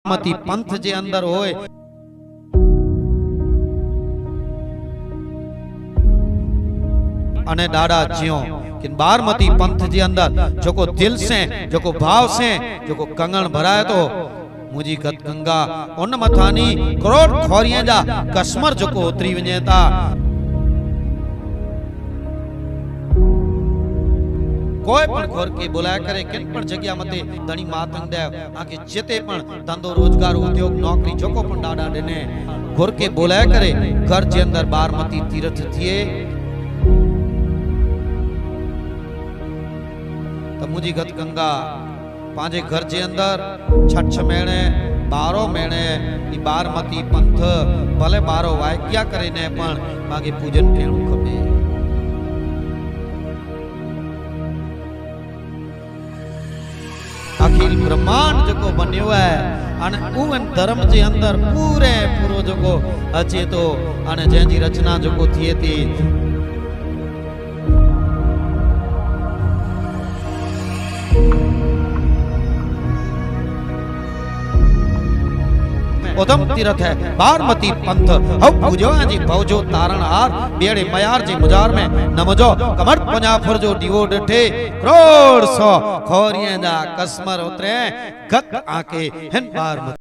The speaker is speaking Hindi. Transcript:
बारमती पंथ जे अंदर होए अने डाडा जियो कि बारमती पंथ जे अंदर जोको दिल से जोको भाव से जोको कंगण भराए तो मुझी गत गंगा उन मथानी करोड़ खोरियां जा कस्मर जोको उतरी वने ता कोई पण घोर के बुलाया करे किन पण जगह मते धनी मातंग दे आके जेते पण धंधो रोजगार उद्योग नौकरी जोको पण डाडा देने घोर के बुलाया करे घर जे अंदर बारमती तीर्थ थिए त मुझी गत गंगा पांजे घर जे अंदर छठ महीने 12 महीने ई बारमती पंथ भले 12 वाक्या करे ने पण मागे पूजन थियणु खपे। अखिल ब्रह्मांड जो बन्यो है अने उन धर्म जे अंदर पूरे पूरो जो अचे तो अने जंजी रचना जो थिए थी उधम तीर्थ है बारमती पंथ हव पूजो जी भवजो तारण हार बेड़े मयार जी मुजार में नमजो कमर पंजाफर जो दीवो डठे करोड़ सौ खोरियां जा कस्मर उतरे गत आके हिन बारमती